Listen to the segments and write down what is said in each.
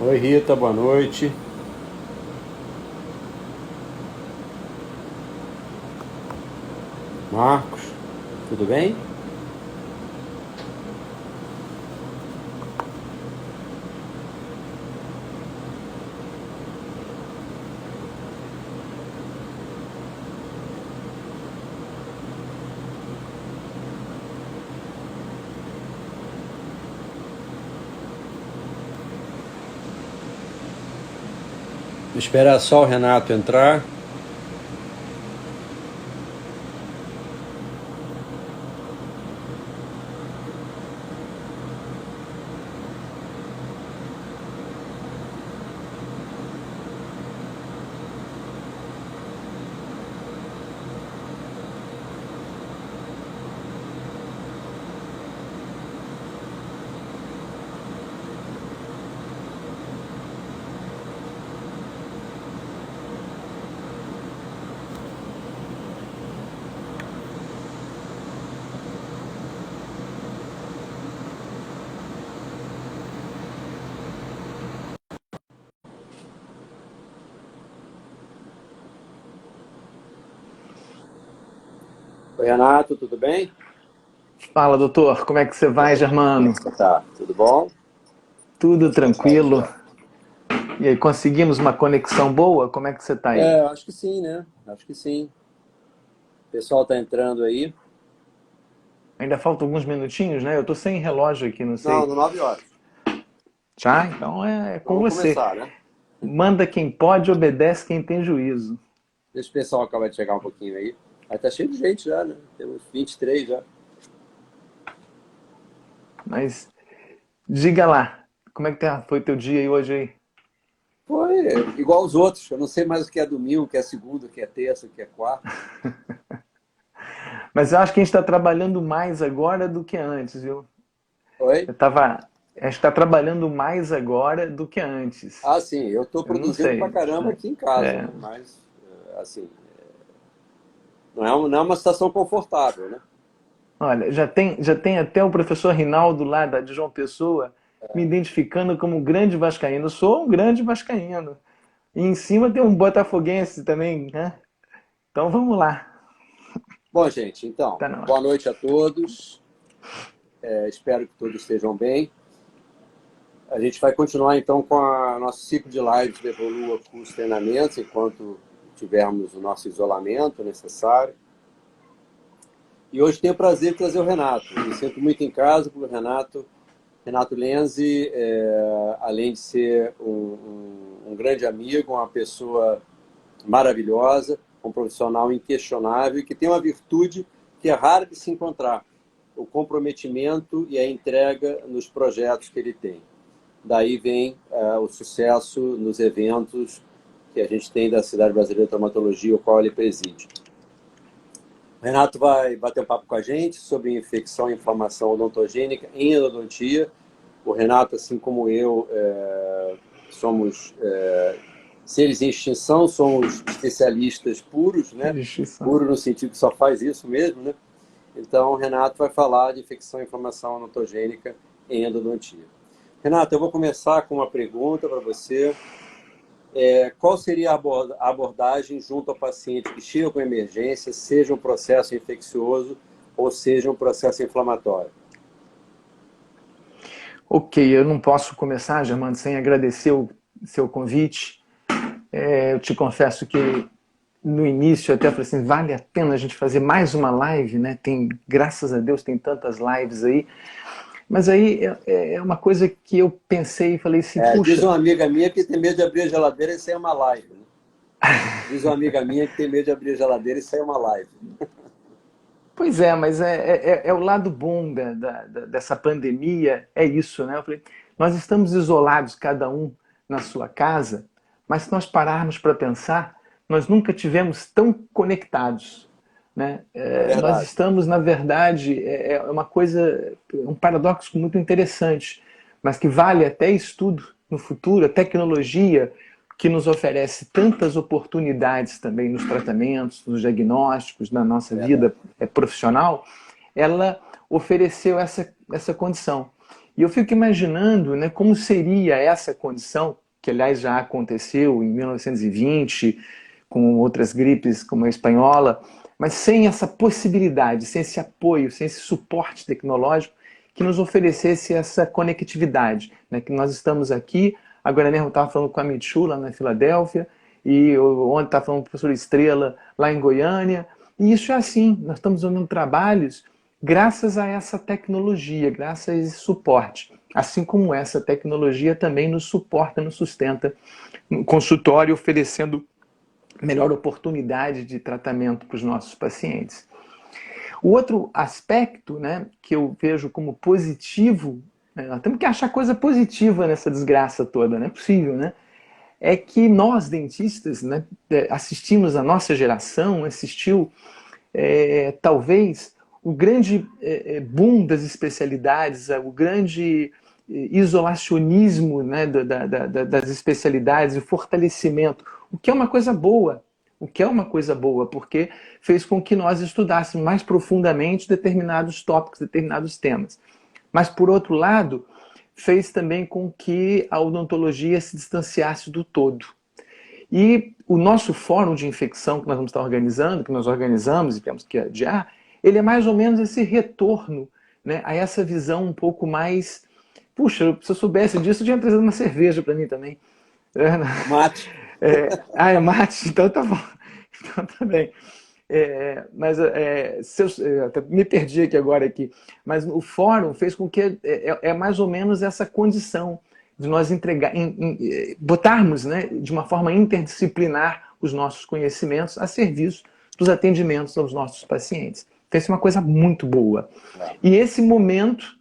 Oi, Rita, boa noite. Marcos, tudo bem? Vou esperar só o Renato entrar. Oi, Renato, tudo bem? Fala, doutor, como é que você vai, Como é Germano? que você tá? Tudo bom? Tudo Tá tranquilo? joia. E aí, conseguimos uma conexão boa? Como é que você tá aí? Acho que sim, né? Acho que sim. O pessoal tá entrando aí. Ainda faltam alguns minutinhos, né? Eu tô sem relógio aqui, não Não, sei. no 9 horas. Já? Então é com Vamos você. começar, né? Manda quem pode, obedece quem tem juízo. Deixa o pessoal acabar de chegar um pouquinho aí. Aí tá cheio de gente já, né? Temos 23 já. Mas diga lá, como é que foi teu dia aí hoje aí? Foi igual os outros. Eu não sei mais o que é domingo, o que é segunda, o que é terça, o que é quarta. Mas eu acho que a gente está trabalhando mais agora do que antes, viu? Oi? Eu tava. A gente está trabalhando mais agora do que antes. Ah, sim, eu estou Eu não produzindo pra sei. caramba aqui em casa, É, né? Mas, assim, não é uma situação confortável, né? olha, já tem até o professor Rinaldo lá de João Pessoa me identificando como um grande vascaíno. Eu sou um grande vascaíno. E em cima tem um botafoguense também, né? Então vamos lá. Bom, gente, então, Tá na hora. boa noite a todos. Espero que todos estejam bem. A gente vai continuar, então, com o nosso ciclo de lives do Evolua Curso Treinamentos, enquanto tivermos o nosso isolamento necessário. E hoje tenho o prazer de trazer o Renato. Me sinto muito em casa, porque o Renato Lenzi, além de ser um grande amigo, uma pessoa maravilhosa, um profissional inquestionável e que tem uma virtude que é rara de se encontrar: o comprometimento e a entrega nos projetos que ele tem. Daí vem o sucesso nos eventos que a gente tem da Cidade Brasileira de Traumatologia, o qual ele preside. O Renato vai bater um papo com a gente sobre infecção e inflamação odontogênica em endodontia. O Renato, assim como eu, somos seres em extinção, somos especialistas puros, né? Justiça. Puro no sentido que só faz isso mesmo, né? Então, o Renato vai falar de infecção e inflamação odontogênica em endodontia. Renato, eu vou começar com uma pergunta para você. Qual seria a abordagem junto ao paciente que chega com emergência, seja um processo infeccioso ou seja um processo inflamatório? Ok, eu não posso começar, Germano, sem agradecer o seu convite. Eu te confesso que no início eu até falei assim, vale a pena a gente fazer mais uma live, né? Tem, graças a Deus, tem tantas lives aí. Mas aí é uma coisa que eu pensei e falei assim, Diz puxa, uma amiga minha que tem medo de abrir a geladeira e sair uma live. Né? Diz uma amiga minha que tem medo de abrir a geladeira e sair uma live. pois é, mas é o lado bom dessa pandemia, é isso, né? Eu falei, nós estamos isolados, cada um na sua casa, mas se nós pararmos para pensar, nós nunca tivemos tão conectados, né? É Nós verdade. estamos, na verdade, é uma coisa, um paradoxo muito interessante, mas que vale até estudo no futuro, a tecnologia que nos oferece tantas oportunidades também nos tratamentos, nos diagnósticos, na nossa Verdade. vida profissional, ela ofereceu essa condição. E eu fico imaginando, né, como seria essa condição, que aliás já aconteceu em 1920, com outras gripes como a espanhola, mas sem essa possibilidade, sem esse apoio, sem esse suporte tecnológico que nos oferecesse essa conectividade, né? Que nós estamos aqui, agora mesmo eu estava falando com a Mitchu lá na Filadélfia, e ontem estava falando com o professor Estrela lá em Goiânia, e isso é assim, nós estamos fazendo trabalhos graças a essa tecnologia, graças a esse suporte. Assim como essa tecnologia também nos suporta, nos sustenta no consultório, oferecendo melhor oportunidade de tratamento para os nossos pacientes. O outro aspecto, né, que eu vejo como positivo, né, nós temos que achar coisa positiva nessa desgraça toda, não é possível, né? É que nós, dentistas, né, assistimos, a nossa geração assistiu, talvez, o grande boom das especialidades, o grande isolacionismo, né, das especialidades, o fortalecimento, o que é uma coisa boa. O que é uma coisa boa, porque fez com que nós estudássemos mais profundamente determinados tópicos, determinados temas. Mas, por outro lado, fez também com que a odontologia se distanciasse do todo. E o nosso fórum de infecção que nós vamos estar organizando, que nós organizamos e temos que adiar, ele é mais ou menos esse retorno, né, a essa visão um pouco mais... Puxa, se eu soubesse disso, eu tinha trazido uma cerveja para mim também. Mate. É mate? Então tá bom. Então tá bem. Mas eu até me perdi aqui. Mas o fórum fez com que mais ou menos essa condição de nós botarmos, né, de uma forma interdisciplinar os nossos conhecimentos a serviço dos atendimentos aos nossos pacientes. Então isso é uma coisa muito boa. E esse momento,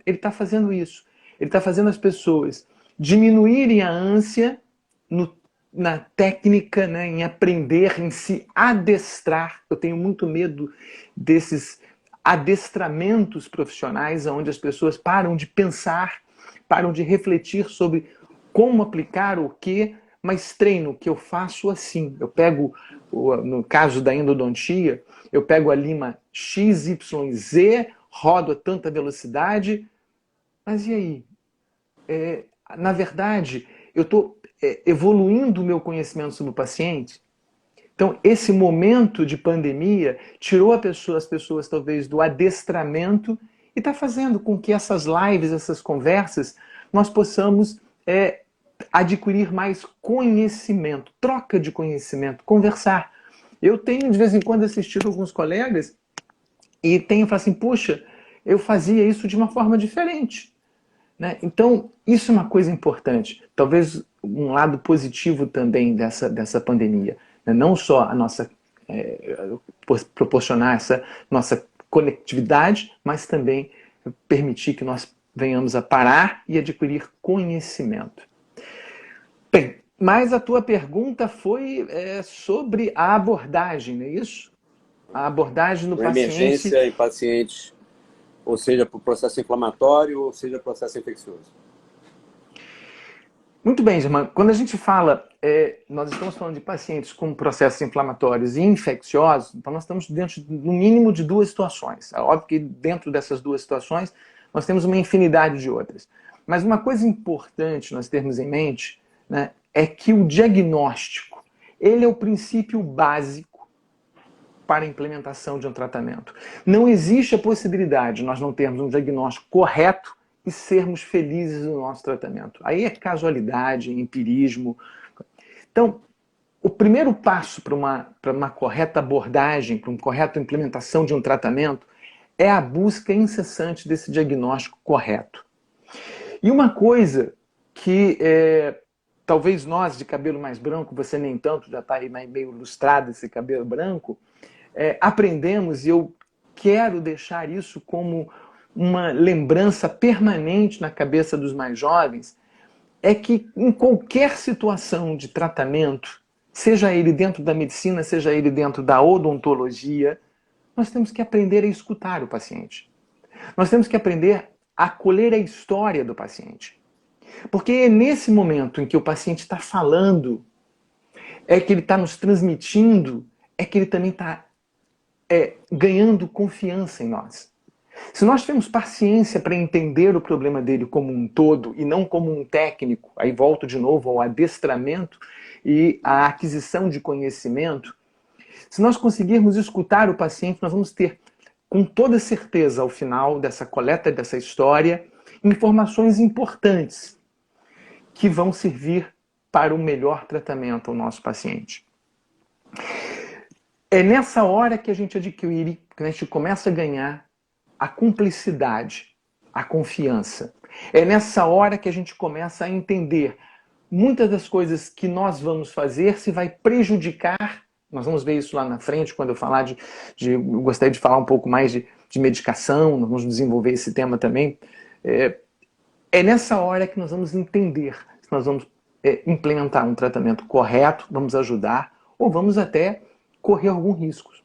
ele está fazendo isso. Ele está fazendo as pessoas diminuírem a ânsia na técnica, né, em aprender, em se adestrar. Eu tenho muito medo desses adestramentos profissionais onde as pessoas param de pensar, param de refletir sobre como aplicar o quê, mas treino, que eu faço assim. Eu pego, no caso da endodontia, eu pego a lima XYZ, rodo a tanta velocidade, mas e aí? Na verdade, eu estou evoluindo o meu conhecimento sobre o paciente. Então, esse momento de pandemia tirou as pessoas talvez do adestramento e está fazendo com que essas lives, essas conversas, nós possamos adquirir mais conhecimento, troca de conhecimento, conversar. Eu tenho, de vez em quando, assistido alguns colegas e tenho falado assim, puxa, eu fazia isso de uma forma diferente. Né? Então, isso é uma coisa importante. Talvez um lado positivo também dessa pandemia. Né? Não só a nossa proporcionar essa nossa conectividade, mas também permitir que nós venhamos a parar e adquirir conhecimento. Bem, mas a tua pergunta foi sobre a abordagem, não é isso? A abordagem no paciente... Emergência em pacientes, ou seja, para o processo inflamatório, ou seja, processo infeccioso. Muito bem, Germano. Quando a gente fala, nós estamos falando de pacientes com processos inflamatórios e infecciosos, então nós estamos dentro, no mínimo, de duas situações. É óbvio que dentro dessas duas situações nós temos uma infinidade de outras. Mas uma coisa importante nós termos em mente, né, é que o diagnóstico, ele é o princípio básico para a implementação de um tratamento. Não existe a possibilidade de nós não termos um diagnóstico correto e sermos felizes no nosso tratamento. Aí é casualidade, empirismo. Então, o primeiro passo para uma correta abordagem, para uma correta implementação de um tratamento, é a busca incessante desse diagnóstico correto. E uma coisa que talvez nós de cabelo mais branco, você nem tanto, já está aí meio ilustrado esse cabelo branco, aprendemos, e eu quero deixar isso como uma lembrança permanente na cabeça dos mais jovens, é que em qualquer situação de tratamento, seja ele dentro da medicina, seja ele dentro da odontologia, nós temos que aprender a escutar o paciente. Nós temos que aprender a acolher a história do paciente. Porque é nesse momento em que o paciente está falando, é que ele está nos transmitindo, é que ele também está ganhando confiança em nós. Se nós tivermos paciência para entender o problema dele como um todo e não como um técnico, aí volto de novo ao adestramento e à aquisição de conhecimento, se nós conseguirmos escutar o paciente, nós vamos ter, com toda certeza, ao final dessa coleta, dessa história, informações importantes que vão servir para o melhor tratamento ao nosso paciente. É nessa hora que a gente adquire, que a gente começa a ganhar a cumplicidade, a confiança. É nessa hora que a gente começa a entender muitas das coisas que nós vamos fazer se vai prejudicar. Nós vamos ver isso lá na frente, quando eu falar eu gostaria de falar um pouco mais de medicação, nós vamos desenvolver esse tema também. É nessa hora que nós vamos entender se nós vamos implementar um tratamento correto, vamos ajudar, ou vamos até correr alguns riscos.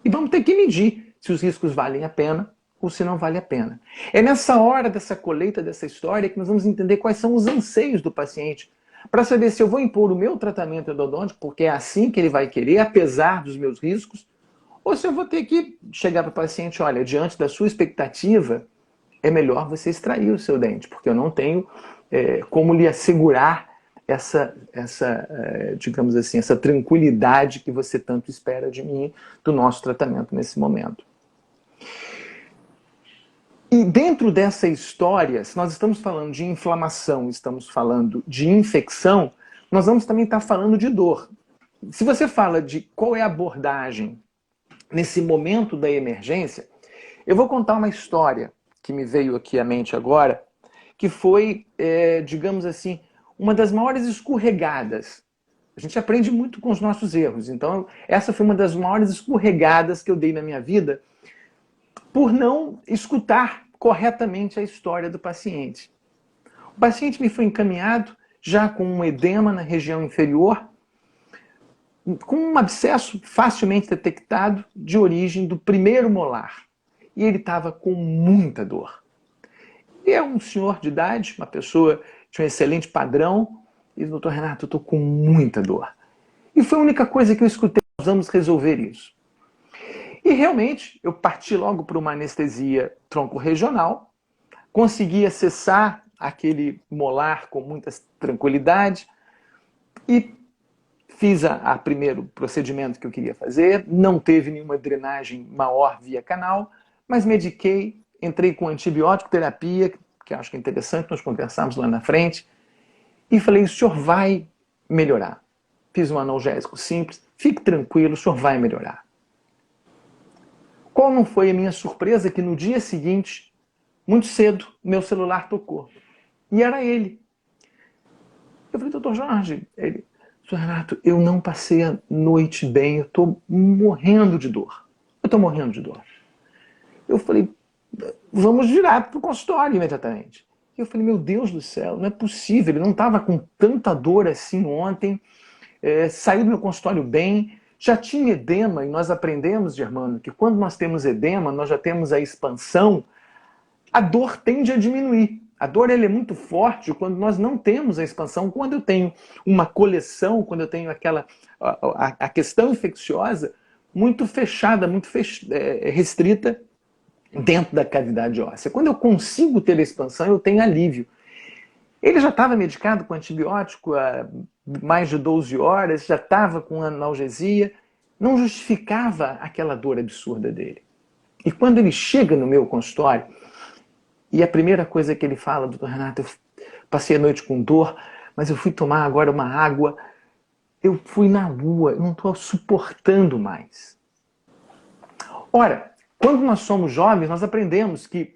E vamos ter que medir se os riscos valem a pena ou se não vale a pena. É nessa hora dessa colheita, dessa história, que nós vamos entender quais são os anseios do paciente, para saber se eu vou impor o meu tratamento endodôntico, porque é assim que ele vai querer, apesar dos meus riscos, ou se eu vou ter que chegar para o paciente, olha, diante da sua expectativa, é melhor você extrair o seu dente, porque eu não tenho como lhe assegurar digamos assim, essa tranquilidade que você tanto espera de mim, do nosso tratamento nesse momento. E dentro dessa história, se nós estamos falando de inflamação, estamos falando de infecção, nós vamos também estar falando de dor. Se você fala de qual é a abordagem nesse momento da emergência, eu vou contar uma história que me veio aqui à mente agora, que foi, digamos assim, uma das maiores escorregadas. A gente aprende muito com os nossos erros. Então, essa foi uma das maiores escorregadas que eu dei na minha vida por não escutar corretamente a história do paciente. O paciente me foi encaminhado já com um edema na região inferior, com um abscesso facilmente detectado de origem do primeiro molar. E ele estava com muita dor. E é um senhor de idade, uma pessoa de um excelente padrão, e o doutor Renato, eu estou com muita dor. E foi a única coisa que eu escutei, nós vamos resolver isso. E realmente, eu parti logo para uma anestesia tronco-regional, consegui acessar aquele molar com muita tranquilidade e fiz a primeiro procedimento que eu queria fazer, não teve nenhuma drenagem maior via canal, mas mediquei, entrei com antibiótico terapia, que acho que é interessante, nós conversamos lá na frente, e falei, o senhor vai melhorar. Fiz um analgésico simples, fique tranquilo, o senhor vai melhorar. Qual não foi a minha surpresa que no dia seguinte, muito cedo, meu celular tocou. E era ele. Eu falei, doutor Jorge, ele, doutor Renato, eu não passei a noite bem, eu estou morrendo de dor. Eu estou morrendo de dor. Eu falei, vamos virar para o consultório imediatamente. E eu falei, meu Deus do céu, não é possível, ele não estava com tanta dor assim ontem, saiu do meu consultório bem, já tinha edema, e nós aprendemos, Germano, que quando nós temos edema, nós já temos a expansão, a dor tende a diminuir. A dor ela é muito forte quando nós não temos a expansão. Quando eu tenho uma coleção, quando eu tenho a questão infecciosa muito fechada, muito restrita dentro da cavidade óssea. Quando eu consigo ter a expansão, eu tenho alívio. Ele já estava medicado com antibiótico há mais de 12 horas, já estava com analgesia, não justificava aquela dor absurda dele. E quando ele chega no meu consultório, e a primeira coisa que ele fala, doutor Renato, eu passei a noite com dor, mas eu fui tomar agora uma água, eu fui na rua, eu não estou suportando mais. Ora, quando nós somos jovens, nós aprendemos que,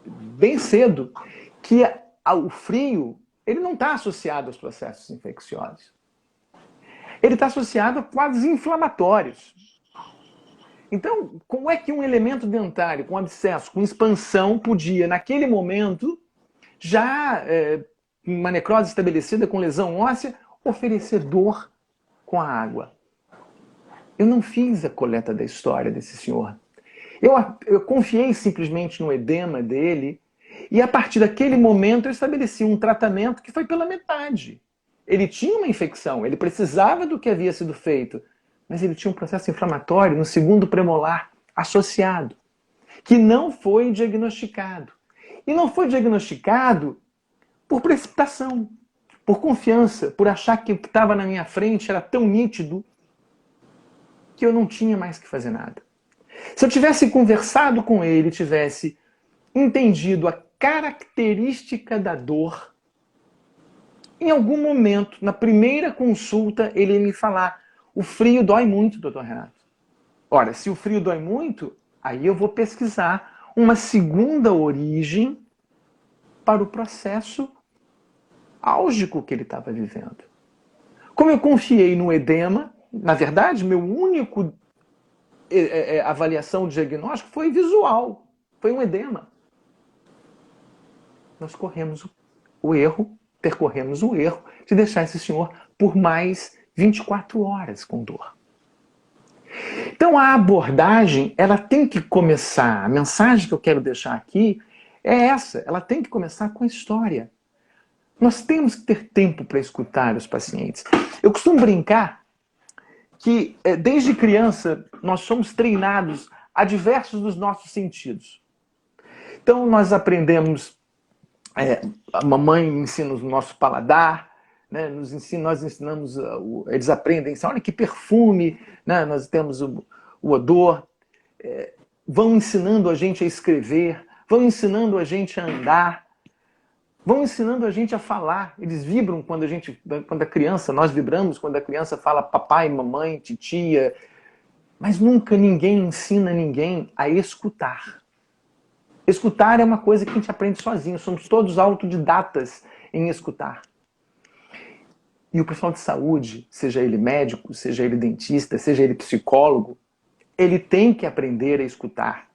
bem cedo, que o frio ele não está associado aos processos infecciosos. Ele está associado a quadros inflamatórios. Então, como é que um elemento dentário com abscesso, com expansão, podia, naquele momento, já uma necrose estabelecida com lesão óssea, oferecer dor com a água? Eu não fiz a coleta da história desse senhor. Eu confiei simplesmente no edema dele e, a partir daquele momento, eu estabeleci um tratamento que foi pela metade. Ele tinha uma infecção, ele precisava do que havia sido feito, mas ele tinha um processo inflamatório no segundo premolar associado. que não foi diagnosticado. E não foi diagnosticado por precipitação, por confiança, por achar que o que estava na minha frente era tão nítido que eu não tinha mais que fazer nada. Se eu tivesse conversado com ele, tivesse entendido a característica da dor, em algum momento, na primeira consulta, ele ia me falar: o frio dói muito, doutor Renato. Ora, se o frio dói muito, aí eu vou pesquisar uma segunda origem para o processo álgico que ele estava vivendo. Como eu confiei no edema, na verdade, meu único avaliação de diagnóstico foi visual, foi um edema. Nós percorremos o erro de deixar esse senhor por mais 24 horas com dor. Então a abordagem, ela tem que começar, a mensagem que eu quero deixar aqui é essa, ela tem que começar com a história. Nós temos que ter tempo para escutar os pacientes. Eu costumo brincar que desde criança nós somos treinados a diversos dos nossos sentidos. Então nós aprendemos, a mamãe ensina o nosso paladar, né? Nós ensinamos, eles aprendem, olha que perfume, né? Nós temos o odor, vão ensinando a gente a escrever, vão ensinando a gente a andar, vão ensinando a gente a falar. Eles vibram quando a criança, nós vibramos quando a criança fala papai, mamãe, titia, mas nunca ninguém ensina ninguém a escutar. Escutar é uma coisa que a gente aprende sozinho, somos todos autodidatas em escutar. E o profissional de saúde, seja ele médico, seja ele dentista, seja ele psicólogo, ele tem que aprender a escutar.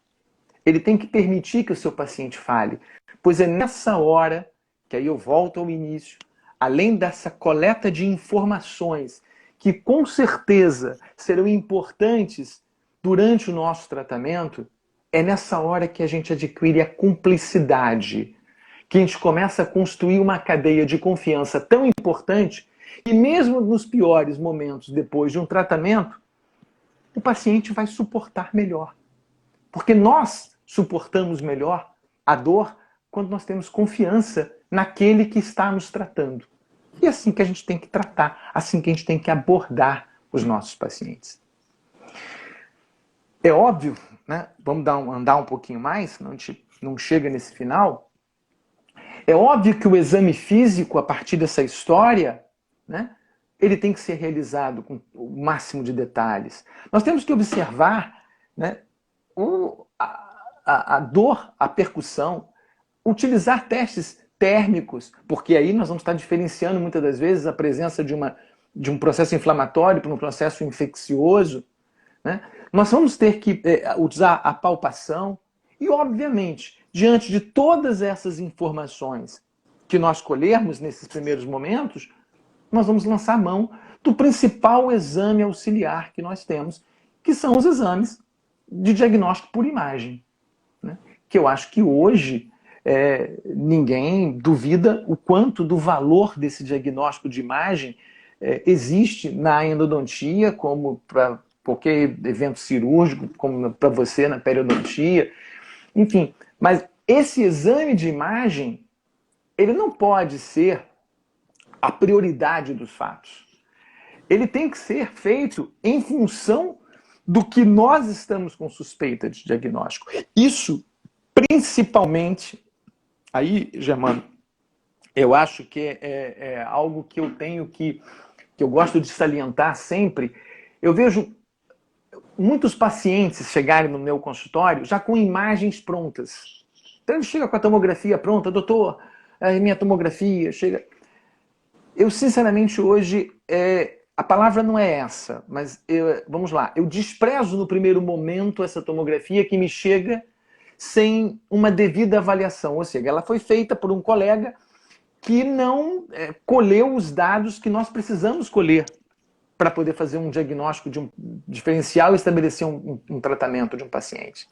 Ele tem que permitir que o seu paciente fale, pois é nessa hora, que aí eu volto ao início, além dessa coleta de informações, que com certeza serão importantes durante o nosso tratamento, é nessa hora que a gente adquire a cumplicidade, que a gente começa a construir uma cadeia de confiança tão importante que mesmo nos piores momentos depois de um tratamento, o paciente vai suportar melhor. Porque nós suportamos melhor a dor quando nós temos confiança naquele que está nos tratando. E é assim que a gente tem que tratar, assim que a gente tem que abordar os nossos pacientes. É óbvio, né? Vamos andar um pouquinho mais, senão a gente não chega nesse final. É óbvio que o exame físico, a partir dessa história, né, ele tem que ser realizado com o máximo de detalhes. Nós temos que observar, né, a dor, a percussão, utilizar testes térmicos, porque aí nós vamos estar diferenciando muitas das vezes a presença de um processo inflamatório para um processo infeccioso, né? Nós vamos ter que usar a palpação e, obviamente, diante de todas essas informações que nós colhermos nesses primeiros momentos, nós vamos lançar a mão do principal exame auxiliar que nós temos, que são os exames de diagnóstico por imagem, né? Que eu acho que hoje ninguém duvida o quanto do valor desse diagnóstico de imagem existe na endodontia, como para qualquer evento cirúrgico, como para você na periodontia, enfim. Mas esse exame de imagem, ele não pode ser a prioridade dos fatos. Ele tem que ser feito em função do que nós estamos com suspeita de diagnóstico. Isso, principalmente, aí, Germano, eu acho que é algo que eu tenho que eu gosto de salientar sempre. Eu vejo muitos pacientes chegarem no meu consultório já com imagens prontas. Então ele chega com a tomografia pronta, doutor, minha tomografia chega. Eu, sinceramente, hoje, a palavra não é essa, mas vamos lá, eu desprezo no primeiro momento essa tomografia que me chega sem uma devida avaliação, ou seja, ela foi feita por um colega que não colheu os dados que nós precisamos colher para poder fazer um diagnóstico de um diferencial e estabelecer um tratamento de um paciente.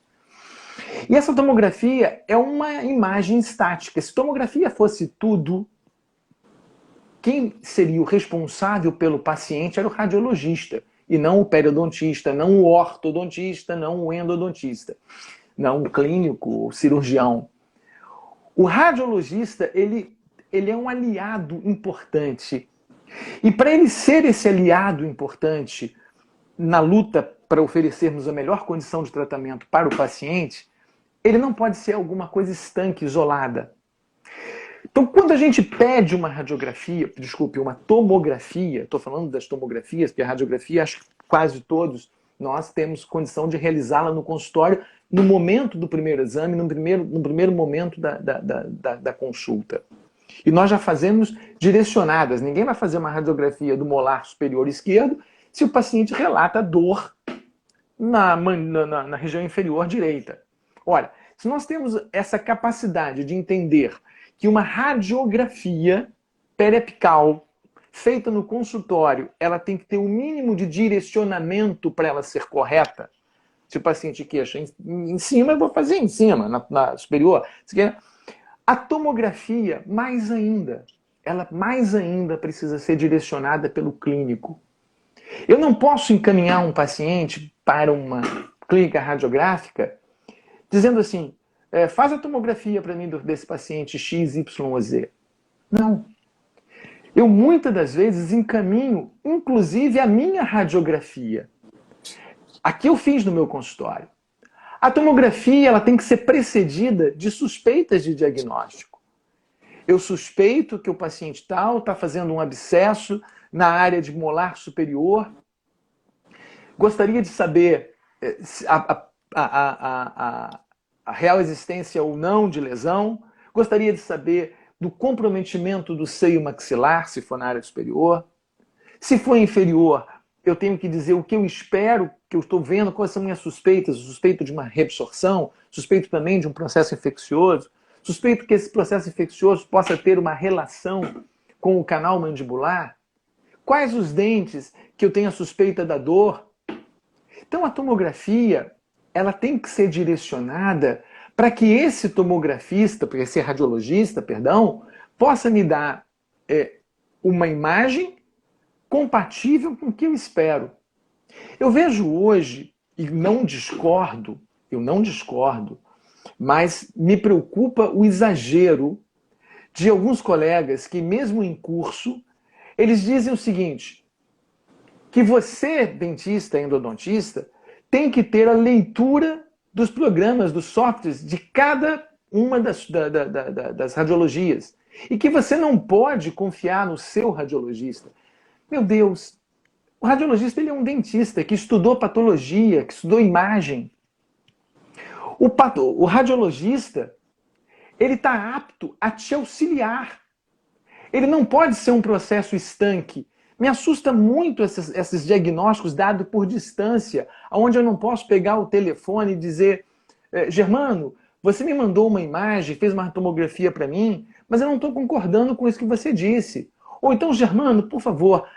E essa tomografia é uma imagem estática. Se tomografia fosse tudo, quem seria o responsável pelo paciente era o radiologista, e não o periodontista, não o ortodontista, não o endodontista. não o clínico, o cirurgião. O radiologista, ele é um aliado importante. E para ele ser esse aliado importante na luta para oferecermos a melhor condição de tratamento para o paciente, ele não pode ser alguma coisa estanque, isolada. Então, quando a gente pede uma radiografia, desculpe, uma tomografia, estou falando das tomografias, porque a radiografia, acho que quase todos nós temos condição de realizá-la no consultório, no momento do primeiro exame, no primeiro momento da consulta. E nós já fazemos direcionadas. Ninguém vai fazer uma radiografia do molar superior esquerdo se o paciente relata dor na região inferior direita. Olha, se nós temos essa capacidade de entender que uma radiografia periapical feita no consultório, ela tem que ter um mínimo de direcionamento para ela ser correta. Se o paciente queixa em cima, eu vou fazer em cima, na superior. A tomografia, ela mais ainda precisa ser direcionada pelo clínico. Eu não posso encaminhar um paciente para uma clínica radiográfica dizendo assim, faz a tomografia para mim desse paciente XYZ. Não. Eu muitas das vezes encaminho, inclusive, a minha radiografia. Aqui eu fiz no meu consultório. A tomografia ela tem que ser precedida de suspeitas de diagnóstico. Eu suspeito que o paciente tal está fazendo um abscesso na área de molar superior. Gostaria de saber a real existência ou não de lesão. Gostaria de saber do comprometimento do seio maxilar, se for na área superior. Se for inferior, eu tenho que dizer o que eu espero, que eu estou vendo, quais são minhas suspeitas. Suspeito de uma reabsorção, suspeito também de um processo infeccioso, suspeito que esse processo infeccioso possa ter uma relação com o canal mandibular. Quais os dentes que eu tenho a suspeita da dor? Então a tomografia, ela tem que ser direcionada para que esse tomografista, para esse radiologista, perdão, possa me dar uma imagem compatível com o que eu espero. Eu vejo hoje, e eu não discordo, mas me preocupa o exagero de alguns colegas que, mesmo em curso, eles dizem o seguinte, que você, dentista, endodontista, tem que ter a leitura dos programas, dos softwares de cada uma das radiologias. E que você não pode confiar no seu radiologista. Meu Deus, o radiologista ele é um dentista que estudou patologia, que estudou imagem. O radiologista, ele está apto a te auxiliar. Ele não pode ser um processo estanque. Me assusta muito esses diagnósticos dados por distância, onde eu não posso pegar o telefone e dizer, Germano, você me mandou uma imagem, fez uma tomografia para mim, mas eu não estou concordando com isso que você disse. Ou então, Germano, por favor,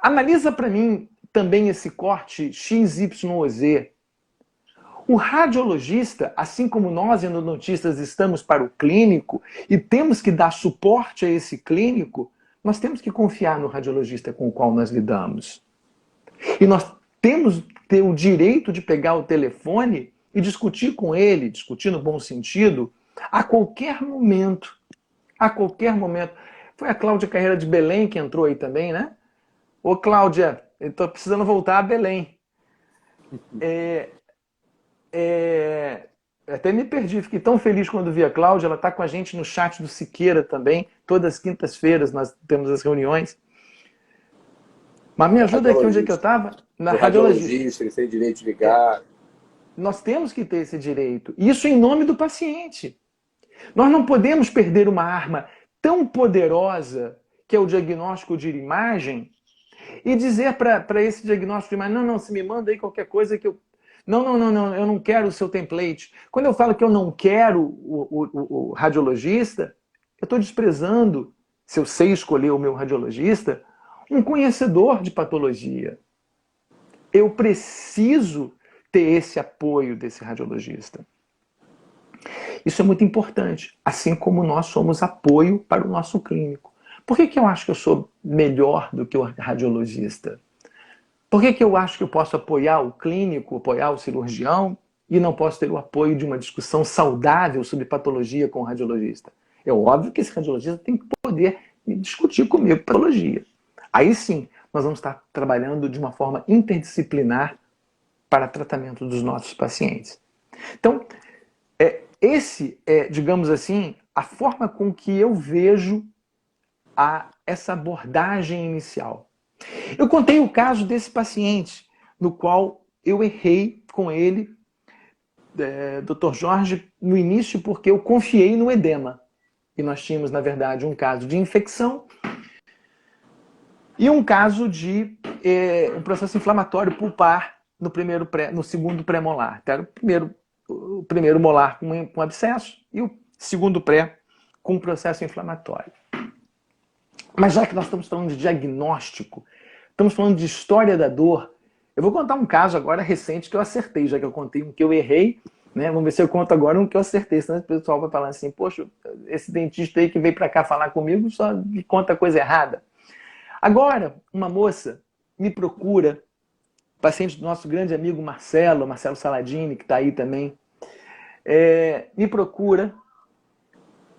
analisa para mim também esse corte XYZ. O radiologista, assim como nós endodontistas estamos para o clínico e temos que dar suporte a esse clínico, nós temos que confiar no radiologista com o qual nós lidamos. E nós temos que ter o direito de pegar o telefone e discutir com ele, discutir no bom sentido, a qualquer momento. A qualquer momento. Foi a Cláudia Carreira de Belém que entrou aí também, né? Ô Cláudia, eu estou precisando voltar a Belém. Até me perdi, fiquei tão feliz quando vi a Cláudia, ela está com a gente no chat do Siqueira também, todas as quintas-feiras nós temos as reuniões. Mas me ajuda aqui onde é que eu estava? Na radiologista. Ele tem direito de ligar. Nós temos que ter esse direito, isso em nome do paciente. Nós não podemos perder uma arma tão poderosa, que é o diagnóstico de imagem, e dizer para esse diagnóstico de imagem, não, se me manda aí qualquer coisa que eu... Não, eu não quero o seu template. Quando eu falo que eu não quero o radiologista, eu estou desprezando, se eu sei escolher o meu radiologista, um conhecedor de patologia. Eu preciso ter esse apoio desse radiologista. Isso é muito importante, assim como nós somos apoio para o nosso clínico. Por que eu acho que eu sou melhor do que o radiologista? Por que eu acho que eu posso apoiar o clínico, apoiar o cirurgião e não posso ter o apoio de uma discussão saudável sobre patologia com o radiologista? É óbvio que esse radiologista tem que poder discutir comigo patologia. Aí sim, nós vamos estar trabalhando de uma forma interdisciplinar para tratamento dos nossos pacientes. Então, esse é, digamos assim, a forma com que eu vejo essa abordagem inicial. Eu contei o caso desse paciente, no qual eu errei com ele, Dr. Jorge, no início, porque eu confiei no edema. E nós tínhamos, na verdade, um caso de infecção e um caso de um processo inflamatório pulpar no segundo pré-molar. Era o primeiro molar com abscesso e o segundo pré com processo inflamatório. Mas já que nós estamos falando de diagnóstico, estamos falando de história da dor, eu vou contar um caso agora recente que eu acertei, já que eu contei um que eu errei, né? Vamos ver se eu conto agora um que eu acertei, senão o pessoal vai falar assim, poxa, esse dentista aí que veio para cá falar comigo só me conta coisa errada. Agora, uma moça me procura, paciente do nosso grande amigo Marcelo Saladini, que está aí também, me procura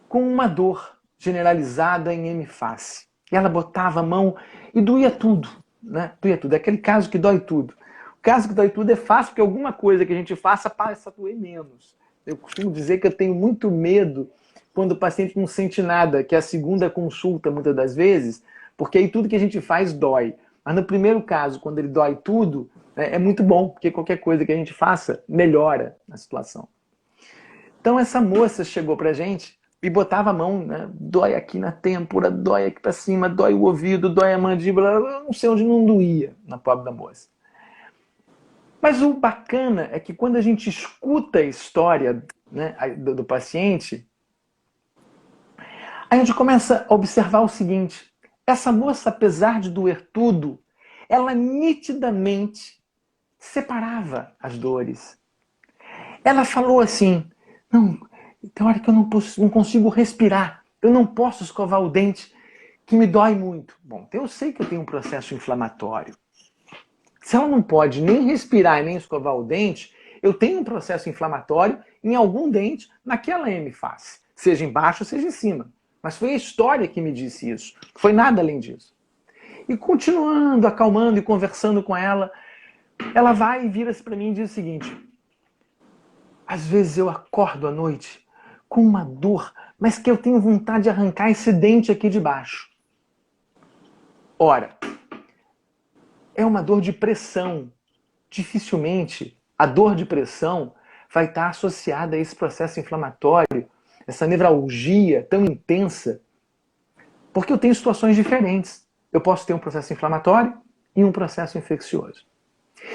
com uma dor generalizada em hemifácie. E ela botava a mão e doía tudo, né? Doía tudo. É aquele caso que dói tudo. O caso que dói tudo é fácil porque alguma coisa que a gente faça passa a doer menos. Eu costumo dizer que eu tenho muito medo quando o paciente não sente nada, que é a segunda consulta muitas das vezes, porque aí tudo que a gente faz dói. Mas no primeiro caso, quando ele dói tudo, é muito bom, porque qualquer coisa que a gente faça melhora a situação. Então essa moça chegou pra gente e botava a mão, né? Dói aqui na têmpora, dói aqui pra cima, dói o ouvido, dói a mandíbula, eu não sei onde não doía na pobre da moça. Mas o bacana é que quando a gente escuta a história, né, do paciente, a gente começa a observar o seguinte: essa moça, apesar de doer tudo, ela nitidamente separava as dores. Ela falou assim, não, tem hora que eu não consigo respirar, eu não posso escovar o dente, que me dói muito. Bom, eu sei que eu tenho um processo inflamatório. Se ela não pode nem respirar e nem escovar o dente, eu tenho um processo inflamatório em algum dente naquela hemifácie, seja embaixo, seja em cima. Mas foi a história que me disse isso, não foi nada além disso. E continuando, acalmando e conversando com ela, ela vai e vira-se para mim e diz o seguinte: às vezes eu acordo à noite com uma dor, mas que eu tenho vontade de arrancar esse dente aqui de baixo. Ora, é uma dor de pressão. Dificilmente a dor de pressão vai estar associada a esse processo inflamatório, essa nevralgia tão intensa, porque eu tenho situações diferentes. Eu posso ter um processo inflamatório e um processo infeccioso.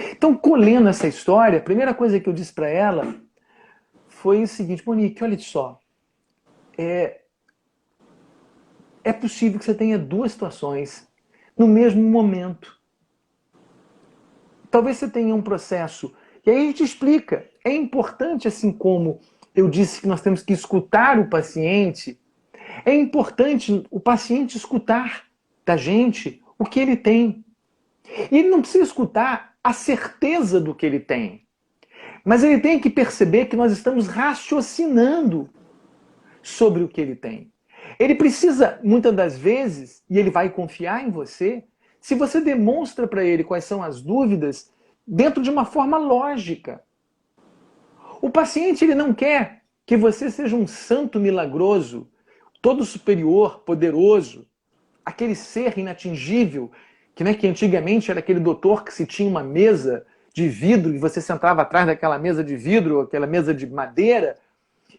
Então, colhendo essa história, a primeira coisa que eu disse para ela foi o seguinte: Monique, olha só, é possível que você tenha duas situações no mesmo momento. Talvez você tenha um processo, e aí a gente explica. É importante, assim como eu disse que nós temos que escutar o paciente, é importante o paciente escutar da gente o que ele tem. E ele não precisa escutar a certeza do que ele tem, mas ele tem que perceber que nós estamos raciocinando sobre o que ele tem. Ele precisa, muitas das vezes, e ele vai confiar em você, se você demonstra para ele quais são as dúvidas dentro de uma forma lógica. O paciente, ele não quer que você seja um santo milagroso, todo superior, poderoso, aquele ser inatingível, que antigamente era aquele doutor que se tinha uma mesa de vidro e você sentava atrás daquela mesa de vidro, aquela mesa de madeira,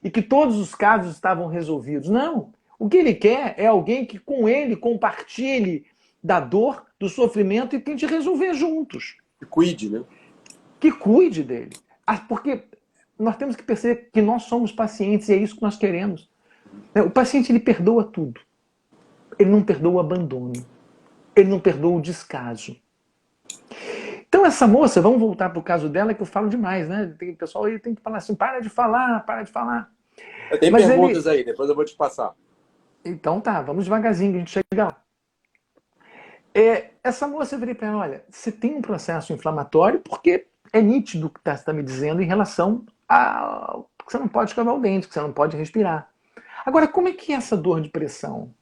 e que todos os casos estavam resolvidos. Não. O que ele quer é alguém que com ele compartilhe da dor, do sofrimento e tente resolver juntos. Que cuide, né? Que cuide dele. Porque nós temos que perceber que nós somos pacientes e é isso que nós queremos. O paciente, ele perdoa tudo. Ele não perdoa o abandono. Ele não perdoa o descaso. Então essa moça, vamos voltar para o caso dela, que eu falo demais, né? O pessoal aí tem que falar assim, para de falar, para de falar. Eu tenho perguntas aí, depois eu vou te passar. Então tá, vamos devagarzinho, a gente chega lá. Essa moça, eu virei para ela, olha, você tem um processo inflamatório porque é nítido o que você está me dizendo em relação a que você não pode escovar o dente, que você não pode respirar. Agora, como é que é essa dor de pressão?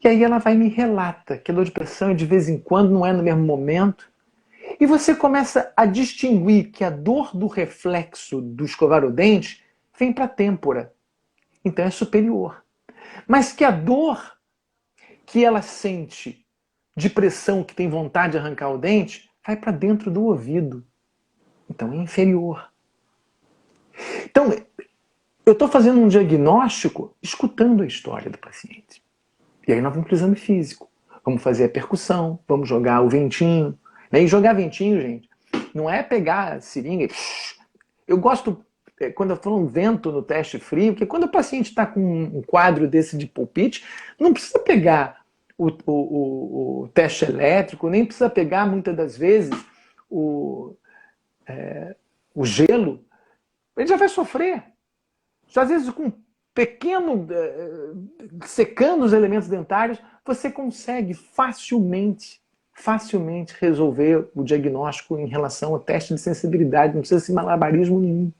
E aí ela vai e me relata que a dor de pressão é de vez em quando, não é no mesmo momento. E você começa a distinguir que a dor do reflexo do escovar o dente vem para a têmpora. Então é superior. Mas que a dor que ela sente de pressão, que tem vontade de arrancar o dente, vai para dentro do ouvido. Então é inferior. Então, eu estou fazendo um diagnóstico escutando a história do paciente. E aí nós vamos para o exame físico. Vamos fazer a percussão, vamos jogar o ventinho. E jogar ventinho, gente, não é pegar a seringa e... Eu gosto, quando eu falo um vento no teste frio, porque quando o paciente está com um quadro desse de pulpite, não precisa pegar o teste elétrico, nem precisa pegar, muitas das vezes, o gelo. Ele já vai sofrer. Às vezes, com pequeno, secando os elementos dentários, você consegue facilmente resolver o diagnóstico em relação ao teste de sensibilidade. Não precisa ser malabarismo nenhum.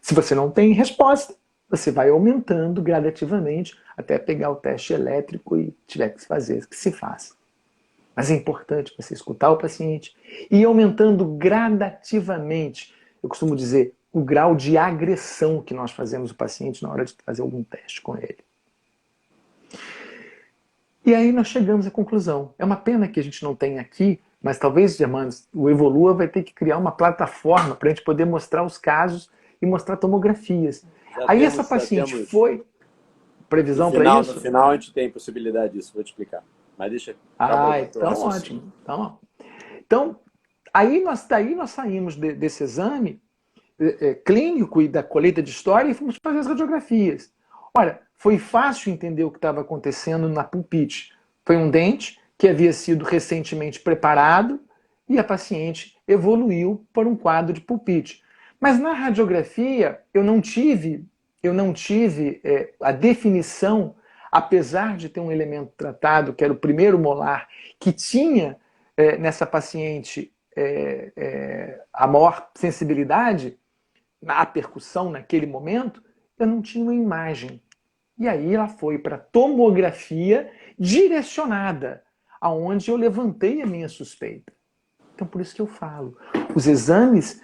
Se você não tem resposta, você vai aumentando gradativamente até pegar o teste elétrico e tiver que se fazer, que se faça. Mas é importante você escutar o paciente e ir aumentando gradativamente, eu costumo dizer, o grau de agressão que nós fazemos o paciente na hora de fazer algum teste com ele. E aí nós chegamos à conclusão. É uma pena que a gente não tenha aqui, mas talvez, Germanos, o Evolua vai ter que criar uma plataforma para a gente poder mostrar os casos e mostrar tomografias. Aí essa paciente foi... Previsão para isso? No final a gente tem possibilidade disso, vou te explicar. Mas deixa... então ótimo. Então, daí nós saímos desse exame clínico e da colheita de história e fomos fazer as radiografias. Olha, foi fácil entender o que estava acontecendo na pulpite. Foi um dente que havia sido recentemente preparado e a paciente evoluiu para um quadro de pulpite. Mas na radiografia eu não tive a definição, apesar de ter um elemento tratado, que era o primeiro molar, que tinha nessa paciente a maior sensibilidade na percussão naquele momento, eu não tinha uma imagem. E aí ela foi para tomografia direcionada, aonde eu levantei a minha suspeita. Então por isso que eu falo, os exames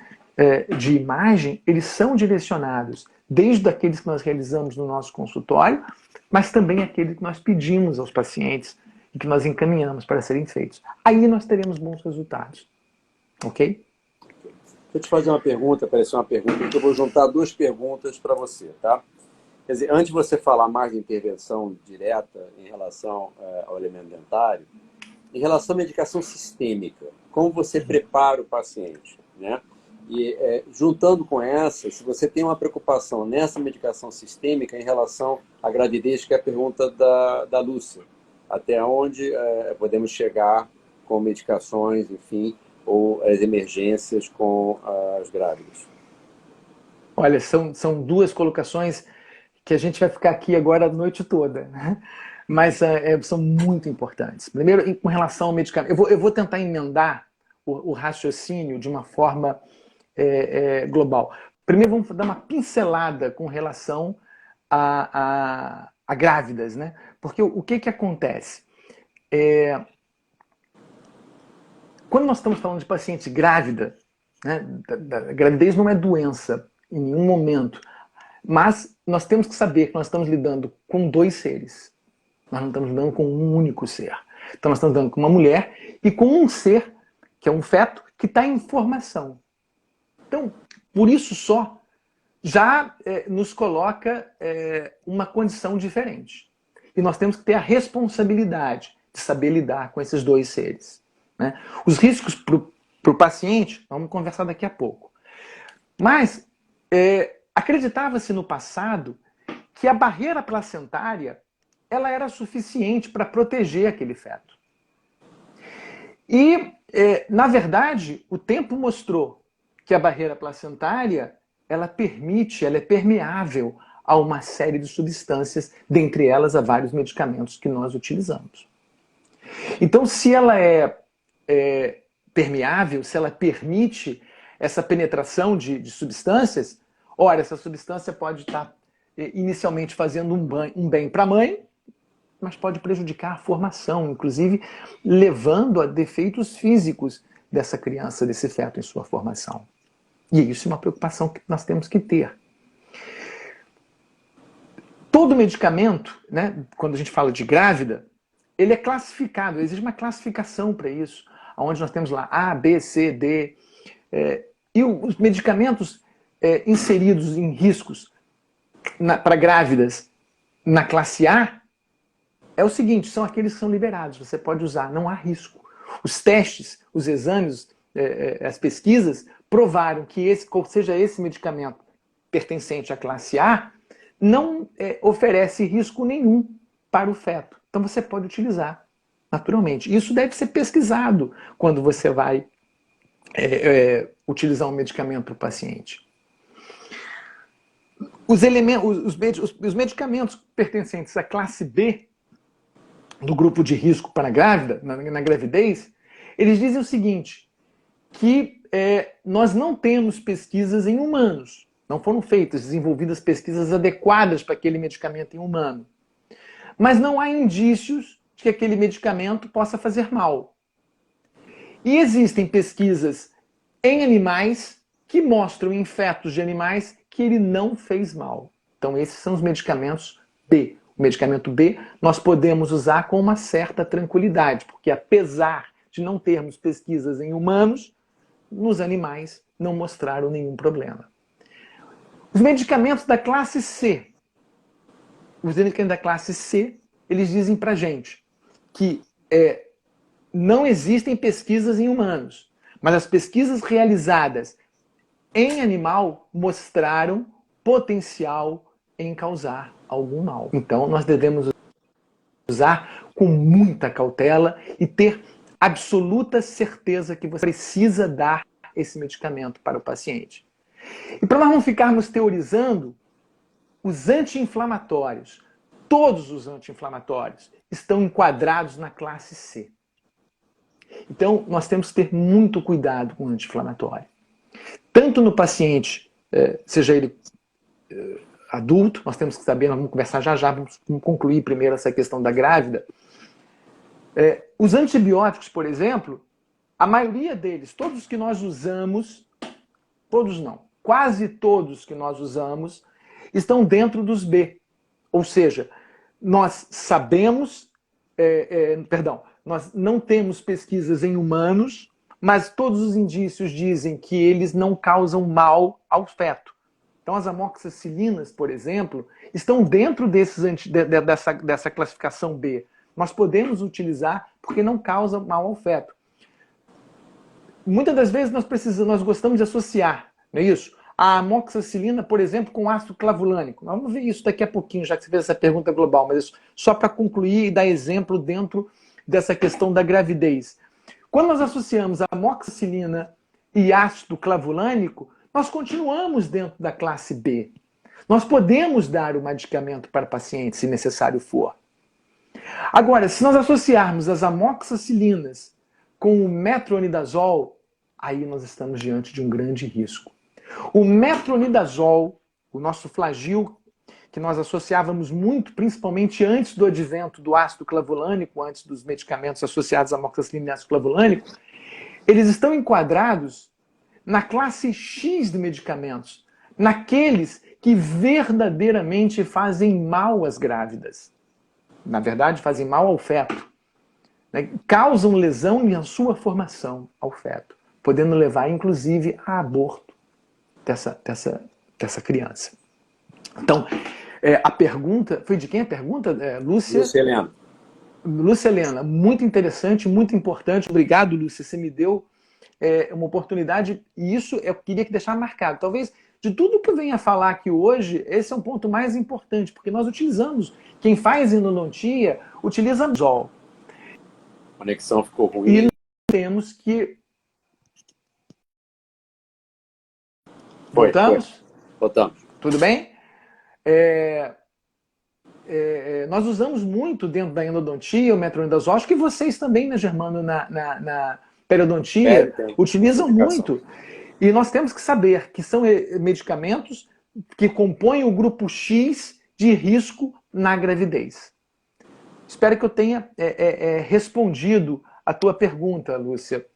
de imagem, eles são direcionados desde aqueles que nós realizamos no nosso consultório, mas também aqueles que nós pedimos aos pacientes e que nós encaminhamos para serem feitos. Aí nós teremos bons resultados. Ok? Deixa eu te fazer uma pergunta, parece uma pergunta, que eu vou juntar duas perguntas para você, tá? Quer dizer, antes de você falar mais de intervenção direta em relação ao elemento dentário, em relação à medicação sistêmica, como você prepara o paciente, né? E juntando com essa, se você tem uma preocupação nessa medicação sistêmica em relação à gravidez, que é a pergunta da Lúcia, até onde podemos chegar com medicações, enfim, ou as emergências com as grávidas? Olha, são duas colocações que a gente vai ficar aqui agora a noite toda, né? Mas são muito importantes. Primeiro, com relação ao medicamento, eu vou tentar emendar o raciocínio de uma forma global. Primeiro, vamos dar uma pincelada com relação a grávidas, né? Porque o que acontece? Quando nós estamos falando de paciente grávida, né, a gravidez não é doença em nenhum momento, mas nós temos que saber que nós estamos lidando com dois seres. Nós não estamos lidando com um único ser. Então nós estamos lidando com uma mulher e com um ser, que é um feto, que está em formação. Então, por isso só, já nos coloca uma condição diferente. E nós temos que ter a responsabilidade de saber lidar com esses dois seres. Né? Os riscos para o paciente, vamos conversar daqui a pouco. Mas acreditava-se no passado que a barreira placentária ela era suficiente para proteger aquele feto. E, na verdade, o tempo mostrou que a barreira placentária ela é permeável a uma série de substâncias, dentre elas a vários medicamentos que nós utilizamos. Então, se ela permeável, se ela permite essa penetração de substâncias, ora, essa substância pode estar inicialmente fazendo um bem para a mãe, mas pode prejudicar a formação, inclusive levando a defeitos físicos dessa criança, desse feto em sua formação. E isso é uma preocupação que nós temos que ter. Todo medicamento, né, quando a gente fala de grávida, ele é classificado, existe uma classificação para isso, onde nós temos lá A, B, C, D. E os medicamentos inseridos em riscos para grávidas na classe A é o seguinte, são aqueles que são liberados, você pode usar, não há risco. Os testes, os exames, as pesquisas provaram que seja esse medicamento pertencente à classe A, não oferece risco nenhum para o feto. Então você pode utilizar naturalmente. Isso deve ser pesquisado quando você vai utilizar um medicamento para o paciente. Os medicamentos pertencentes à classe B, do grupo de risco para a grávida, na gravidez, eles dizem o seguinte, que nós não temos pesquisas em humanos, não foram desenvolvidas pesquisas adequadas para aquele medicamento em humano. Mas não há indícios de que aquele medicamento possa fazer mal. E existem pesquisas em animais que mostram em fetos de animais que ele não fez mal. Então esses são os medicamentos B. O medicamento B nós podemos usar com uma certa tranquilidade, porque apesar de não termos pesquisas em humanos, nos animais não mostraram nenhum problema. Os medicamentos da classe C. Os medicamentos da classe C, eles dizem pra gente que não existem pesquisas em humanos, mas as pesquisas realizadas em animal mostraram potencial em causar algum mal. Então nós devemos usar com muita cautela e ter absoluta certeza que você precisa dar esse medicamento para o paciente. E para nós não ficarmos teorizando, os anti-inflamatórios, todos os anti-inflamatórios, estão enquadrados na classe C. Então, nós temos que ter muito cuidado com o anti-inflamatório. Tanto no paciente, seja ele adulto, nós temos que saber, nós vamos conversar já, vamos concluir primeiro essa questão da grávida. Os antibióticos, por exemplo, a maioria deles, todos os que nós usamos, todos não, quase todos que nós usamos, estão dentro dos B. Ou seja, nós sabemos, nós não temos pesquisas em humanos, mas todos os indícios dizem que eles não causam mal ao feto. Então as amoxicilinas, por exemplo, estão dentro dessa classificação B. Nós podemos utilizar porque não causam mal ao feto. Muitas das vezes nós gostamos de associar, não é isso? A amoxicilina, por exemplo, com ácido clavulânico. Nós vamos ver isso daqui a pouquinho, já que você fez essa pergunta global, mas isso só para concluir e dar exemplo dentro dessa questão da gravidez. Quando nós associamos a amoxicilina e ácido clavulânico, nós continuamos dentro da classe B. Nós podemos dar o medicamento para o paciente, se necessário for. Agora, se nós associarmos as amoxicilinas com o metronidazol, aí nós estamos diante de um grande risco. O metronidazol, o nosso flagil, que nós associávamos muito, principalmente antes do advento do ácido clavulânico, antes dos medicamentos associados à amoxicilina e ácido clavulânico, eles estão enquadrados na classe X de medicamentos, naqueles que verdadeiramente fazem mal às grávidas. Na verdade, fazem mal ao feto. Né? Causam lesão na sua formação ao feto, podendo levar, inclusive, a aborto dessa criança. Então, a pergunta... Foi de quem a pergunta, Lúcia? Lúcia Helena. Lúcia Helena, muito interessante, muito importante. Obrigado, Lúcia, você me deu uma oportunidade, e isso eu queria deixar marcado. Talvez, de tudo que eu venho a falar aqui hoje, esse é um ponto mais importante, porque nós utilizamos, quem faz endodontia, utiliza anzol. A conexão ficou ruim. E temos que... Voltamos? Voltamos. Tudo bem? Nós usamos muito dentro da endodontia o metronidazol, acho que vocês também, né, Germano, periodontia Pério, utilizam medicação. muito. E nós temos que saber que são medicamentos que compõem o grupo X de risco na gravidez. Espero que eu tenha respondido a tua pergunta, Lúcia,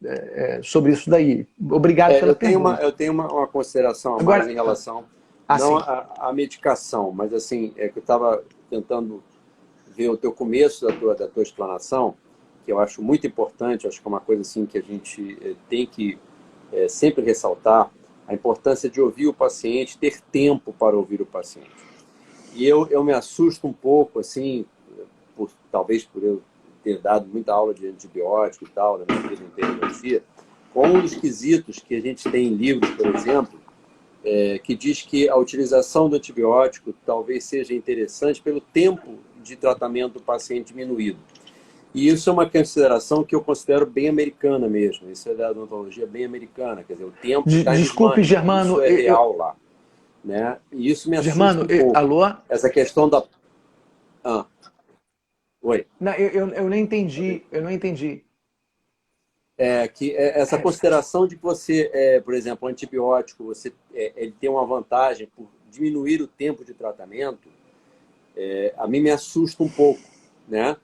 sobre isso daí. Obrigado pela pergunta. Eu tenho uma consideração a mais Agora, em relação, não assim, à medicação, mas assim, que eu estava tentando ver o teu começo da tua explanação, que eu acho muito importante, acho que é uma coisa assim que a gente tem que sempre ressaltar, a importância de ouvir o paciente, ter tempo para ouvir o paciente. E eu me assusto um pouco, assim, talvez por eu ter dado muita aula de antibiótico e tal, na minha vida em periodontia, com um dos quesitos que a gente tem em livros, por exemplo, que diz que a utilização do antibiótico talvez seja interessante pelo tempo de tratamento do paciente diminuído. E isso é uma consideração que eu considero bem americana mesmo. Isso é da odontologia bem americana. Quer dizer, o tempo está desculpe, Germano. Isso é real lá. Né? E isso me assusta Germano, um pouco. alô? Essa questão da... Oi. Não, eu não entendi. Eu não entendi. Essa consideração de que você, por exemplo, o antibiótico, ele tem uma vantagem por diminuir o tempo de tratamento, a mim me assusta um pouco, né?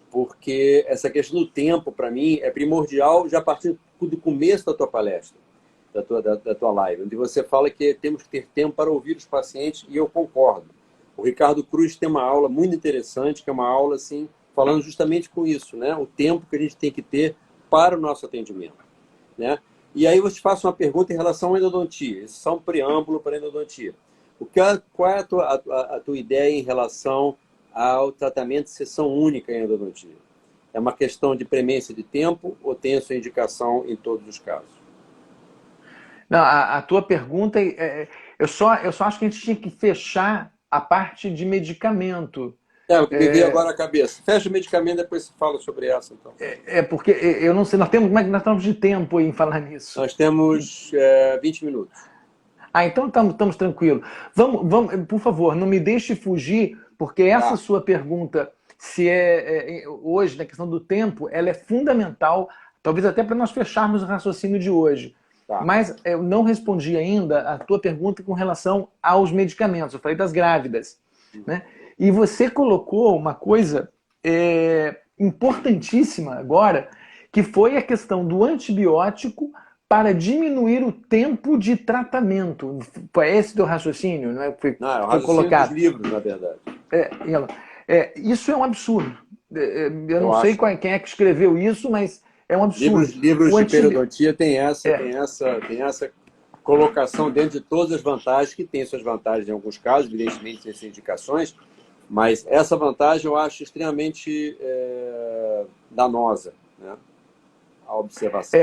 Porque essa questão do tempo, para mim, é primordial já a partir do começo da tua palestra, da tua live, onde você fala que temos que ter tempo para ouvir os pacientes, e eu concordo. O Ricardo Cruz tem uma aula muito interessante, que é uma aula assim, falando justamente com isso, né? O tempo que a gente tem que ter para o nosso atendimento, né? E aí eu te faço uma pergunta em relação à endodontia. Isso é só um preâmbulo para a endodontia. Qual é a tua ideia em relação ao tratamento de sessão única em endodontia? É uma questão de premência de tempo ou tem a sua indicação em todos os casos? Não, a tua pergunta, eu só acho que a gente tinha que fechar a parte de medicamento. O que me veio agora à cabeça. Fecha o medicamento, depois você fala sobre essa, então. Porque eu não sei, como é que nós estamos de tempo em falar nisso? Nós temos 20 minutos. Então estamos tranquilos. Vamos, por favor, não me deixe fugir, porque essa sua pergunta, se hoje, na questão do tempo, ela é fundamental, talvez até para nós fecharmos o raciocínio de hoje. Tá. Mas eu não respondi ainda a tua pergunta com relação aos medicamentos. Eu falei das grávidas, né? E você colocou uma coisa importantíssima agora, que foi a questão do antibiótico para diminuir o tempo de tratamento. Foi esse teu raciocínio? Não é? Foi raciocínio dos livros, na verdade. Isso é um absurdo. Eu não sei quem é que escreveu isso, mas é um absurdo. Livros de periodontia tem essa colocação dentro de todas as vantagens, que tem suas vantagens em alguns casos, evidentemente tem suas indicações, mas essa vantagem eu acho extremamente danosa, né? A observação.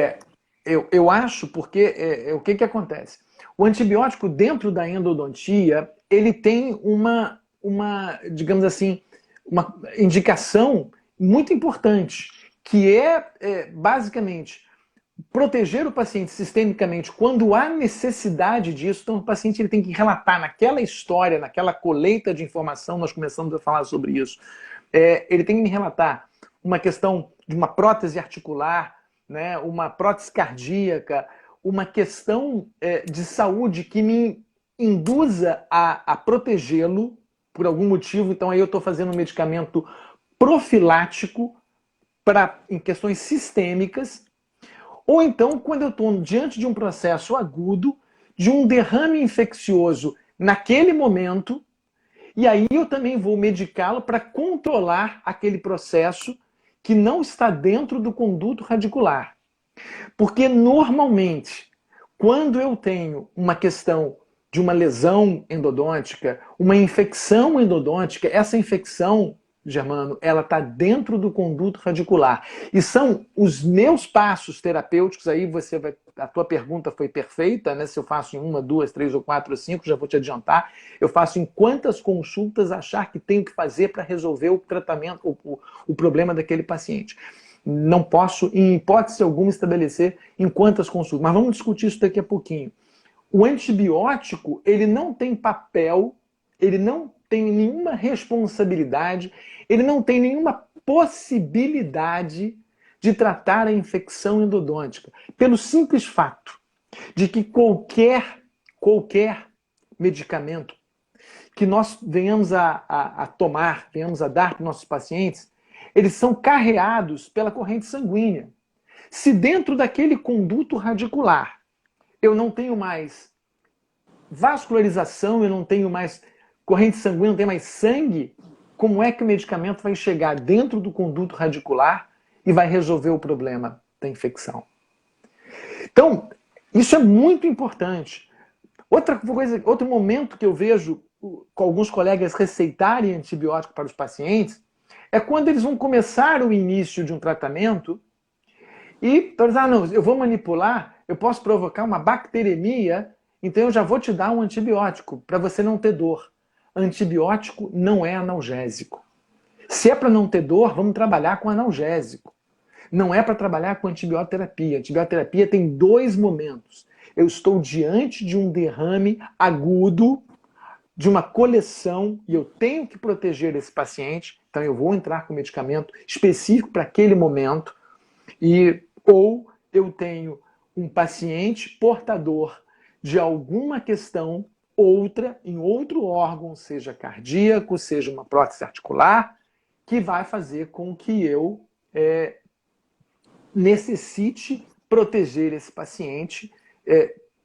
Eu acho porque o que acontece? O antibiótico dentro da endodontia, ele tem uma digamos assim, uma indicação muito importante, que basicamente proteger o paciente sistemicamente quando há necessidade disso. Então o paciente ele tem que relatar naquela história, naquela colheita de informação, nós começamos a falar sobre isso, ele tem que me relatar uma questão de uma prótese articular, né, uma prótese cardíaca, uma questão de saúde que me induza a protegê-lo por algum motivo. Então aí eu estou fazendo um medicamento profilático em questões sistêmicas, ou então quando eu estou diante de um processo agudo, de um derrame infeccioso naquele momento, e aí eu também vou medicá-lo para controlar aquele processo que não está dentro do conduto radicular. Porque normalmente, quando eu tenho uma questão de uma lesão endodôntica, uma infecção endodôntica, essa infecção, Germano, ela está dentro do conduto radicular. E são os meus passos terapêuticos, aí a tua pergunta foi perfeita, né? Se eu faço em 1, 2, 3 ou 4 ou 5, já vou te adiantar. Eu faço em quantas consultas achar que tenho que fazer para resolver o tratamento, o problema daquele paciente. Não posso, em hipótese alguma, estabelecer em quantas consultas. Mas vamos discutir isso daqui a pouquinho. O antibiótico, ele não tem papel, ele não tem nenhuma responsabilidade, ele não tem nenhuma possibilidade de tratar a infecção endodôntica, pelo simples fato de que qualquer medicamento que nós venhamos a tomar, venhamos a dar para os nossos pacientes, eles são carreados pela corrente sanguínea. Se dentro daquele conduto radicular eu não tenho mais vascularização, eu não tenho mais corrente sanguínea, não tenho mais sangue, como é que o medicamento vai chegar dentro do conduto radicular e vai resolver o problema da infecção? Então, isso é muito importante. Outra coisa, outro momento que eu vejo com alguns colegas receitarem antibiótico para os pacientes é quando eles vão começar o início de um tratamento e, não, eu vou manipular, eu posso provocar uma bacteremia, então eu já vou te dar um antibiótico para você não ter dor. Antibiótico não é analgésico. Se é para não ter dor, vamos trabalhar com analgésico. Não é para trabalhar com antibioterapia. Antibioterapia tem dois momentos. Eu estou diante de um derrame agudo, de uma coleção, e eu tenho que proteger esse paciente, então eu vou entrar com medicamento específico para aquele momento, ou eu tenho um paciente portador de alguma questão outra, em outro órgão, seja cardíaco, seja uma prótese articular, que vai fazer com que eu necessite proteger esse paciente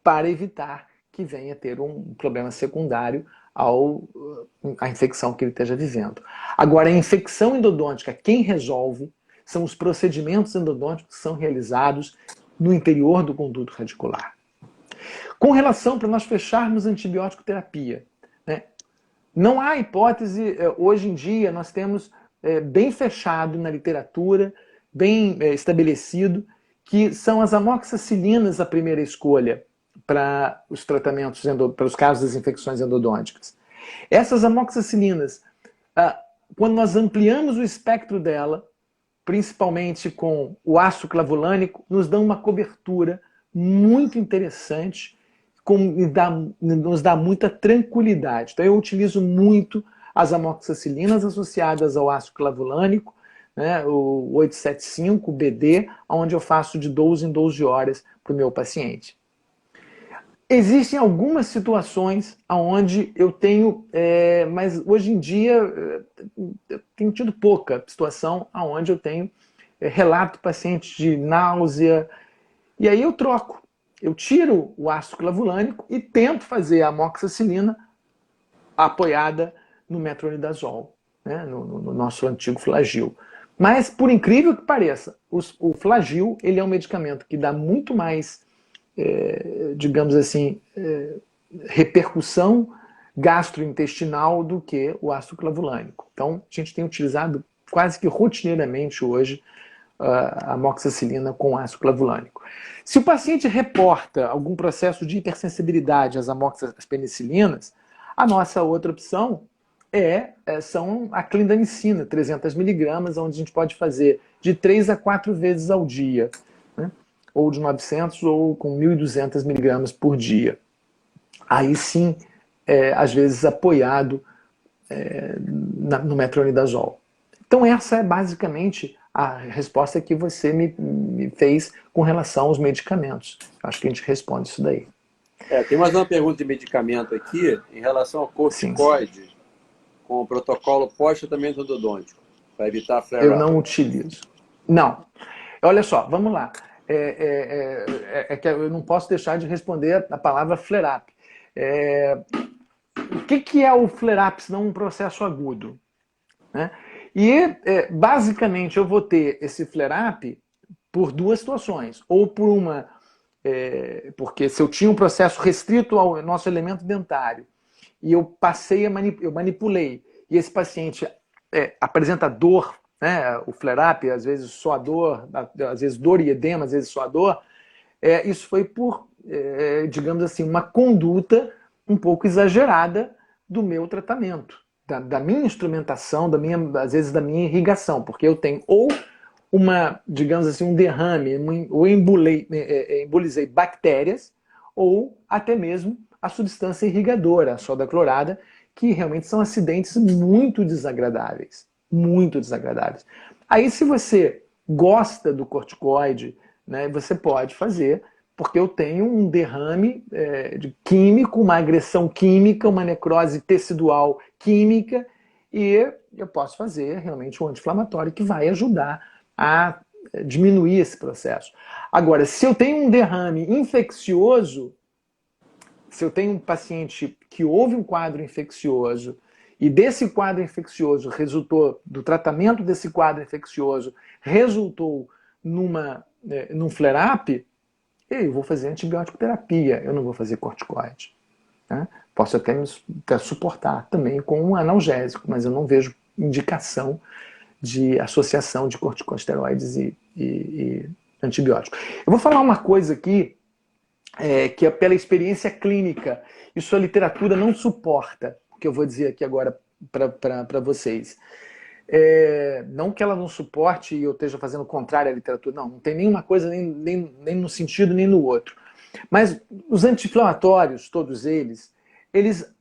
para evitar que venha ter um problema secundário à infecção que ele esteja vivendo. Agora, a infecção endodôntica, quem resolve são os procedimentos endodônticos que são realizados no interior do conduto radicular. Com relação para nós fecharmos a antibiótico terapia, né? Não há hipótese, hoje em dia nós temos bem fechado na literatura, bem estabelecido, que são as amoxicilinas a primeira escolha para os tratamentos, para os casos das infecções endodônticas. Essas amoxicilinas, quando nós ampliamos o espectro dela, principalmente com o ácido clavulânico, nos dão uma cobertura muito interessante, nos dá muita tranquilidade. Então eu utilizo muito as amoxicilinas associadas ao ácido clavulânico, né, o 875, o BD, onde eu faço de 12 em 12 horas para o meu paciente. Existem algumas situações onde eu tenho, mas hoje em dia eu tenho tido pouca situação onde eu tenho relato paciente de náusea, e aí eu troco. Eu tiro o ácido clavulânico e tento fazer a amoxicilina apoiada no metronidazol, né, no nosso antigo Flagyl. Mas, por incrível que pareça, o Flagyl ele é um medicamento que dá muito mais, digamos assim, repercussão gastrointestinal do que o ácido clavulânico. Então, a gente tem utilizado quase que rotineiramente hoje a amoxicilina com ácido clavulânico. Se o paciente reporta algum processo de hipersensibilidade às penicilinas, a nossa outra opção são a clindamicina, 300 miligramas, onde a gente pode fazer de 3 a 4 vezes ao dia, né? Ou de 900 ou com 1.200 miligramas por dia. Aí sim, às vezes apoiado no metronidazol. Então essa é basicamente a resposta que você me fez com relação aos medicamentos. Acho que a gente responde isso daí. Tem mais uma pergunta de medicamento aqui, em relação ao corticoide, sim, com o protocolo pós-tratamento endodôntico, para evitar flare-up. Eu não utilizo. Não. Olha só, vamos lá. Que eu não posso deixar de responder a palavra flare-up. O que é o flare-up, senão um processo agudo? Né? E, basicamente, eu vou ter esse flare-up por duas situações. Ou por uma... porque se eu tinha um processo restrito ao nosso elemento dentário e eu eu manipulei, e esse paciente apresenta dor, né, o flare-up, às vezes só a dor, às vezes dor e edema, às vezes só a dor, isso foi por, digamos assim, uma conduta um pouco exagerada do meu tratamento, da minha instrumentação, às vezes da minha irrigação, porque eu tenho ou digamos assim, um derrame, ou embolizei bactérias, ou até mesmo a substância irrigadora, a soda clorada, que realmente são acidentes muito desagradáveis. Muito desagradáveis. Aí se você gosta do corticoide, né, você pode fazer, porque eu tenho um derrame químico, uma agressão química, uma necrose tecidual química, e eu posso fazer realmente um anti-inflamatório que vai ajudar a diminuir esse processo. Agora, se eu tenho um derrame infeccioso, se eu tenho um paciente que houve um quadro infeccioso e desse quadro infeccioso resultou, do tratamento desse quadro infeccioso, resultou num flare-up, eu vou fazer antibiótico terapia, eu não vou fazer corticoide. Né? Posso até suportar também com um analgésico, mas eu não vejo indicação de associação de corticosteroides e antibióticos. Eu vou falar uma coisa aqui, que é pela experiência clínica. Isso a literatura não suporta, o que eu vou dizer aqui agora para vocês. Não que ela não suporte e eu esteja fazendo o contrário à literatura, não tem nenhuma coisa nem no sentido nem no outro. Mas os anti-inflamatórios, todos eles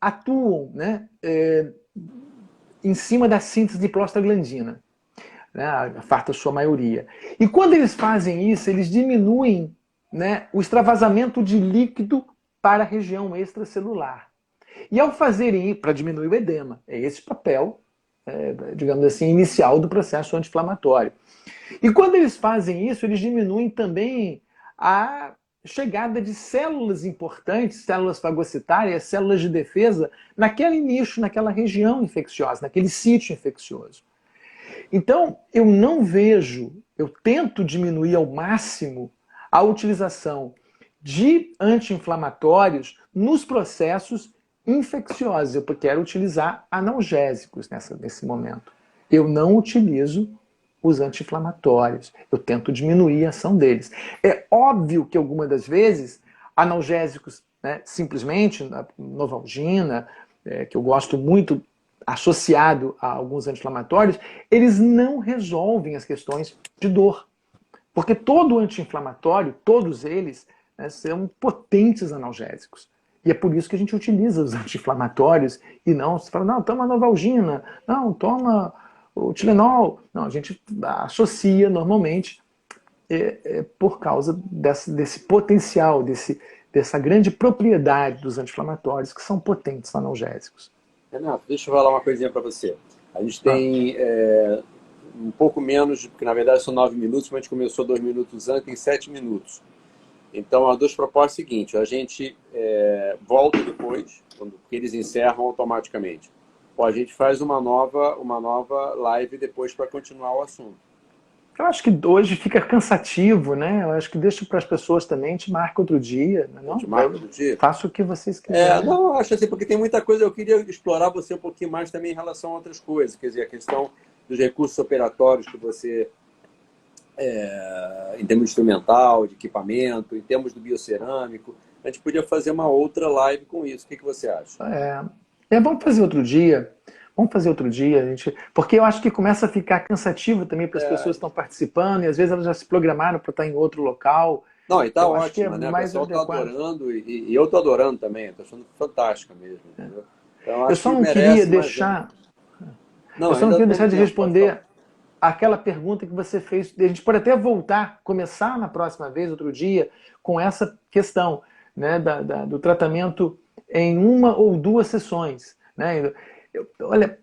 atuam, né, em cima da síntese de prostaglandina, né, a farta sua maioria. E quando eles fazem isso, eles diminuem, né, o extravasamento de líquido para a região extracelular. E ao fazerem isso, para diminuir o edema, é esse papel, digamos assim, inicial do processo anti-inflamatório. E quando eles fazem isso, eles diminuem também a chegada de células importantes, células fagocitárias, células de defesa, naquele nicho, naquela região infecciosa, naquele sítio infeccioso. Então, eu não vejo, eu tento diminuir ao máximo a utilização de anti-inflamatórios nos processos infecciosos. Eu quero utilizar analgésicos nesse momento. Eu não utilizo os anti-inflamatórios. Eu tento diminuir a ação deles. É óbvio que algumas das vezes, analgésicos, né, simplesmente, Novalgina, que eu gosto muito, associado a alguns anti-inflamatórios, eles não resolvem as questões de dor. Porque todo anti-inflamatório, todos eles, né, são potentes analgésicos. E é por isso que a gente utiliza os anti-inflamatórios e não se fala, não, toma Novalgina, não, toma o Tilenol. Não, a gente associa normalmente por causa desse potencial, dessa grande propriedade dos anti-inflamatórios que são potentes analgésicos. Renato, deixa eu falar uma coisinha para você. A gente tem um pouco menos, porque na verdade são 9 minutos, mas a gente começou 2 minutos antes, tem 7 minutos. Então, as duas propostas são o seguinte, a gente volta depois, porque eles encerram automaticamente. Ou a gente faz uma nova live depois para continuar o assunto. Eu acho que hoje fica cansativo, né? Eu acho que deixa para as pessoas também, te marca outro dia. Não? Te marca outro dia? Faça o que vocês quiserem. Não, acho assim, porque tem muita coisa, eu queria explorar você um pouquinho mais também em relação a outras coisas. Quer dizer, a questão dos recursos operatórios que você, em termos de instrumental, de equipamento, em termos do biocerâmico, a gente podia fazer uma outra live com isso. O que você acha? Vamos fazer outro dia. Vamos fazer outro dia, gente, porque eu acho que começa a ficar cansativo também para as pessoas que estão participando, e às vezes elas já se programaram para estar em outro local. Não, e tá ótimo, né? O pessoal está adorando, e eu estou adorando também, estou achando fantástica mesmo. Entendeu? Então, eu só não queria deixar. Eu só não queria deixar de responder aquela pergunta que você fez. A gente pode até voltar, começar na próxima vez, outro dia, com essa questão, né, do tratamento em 1 ou 2 sessões. Né? Olha,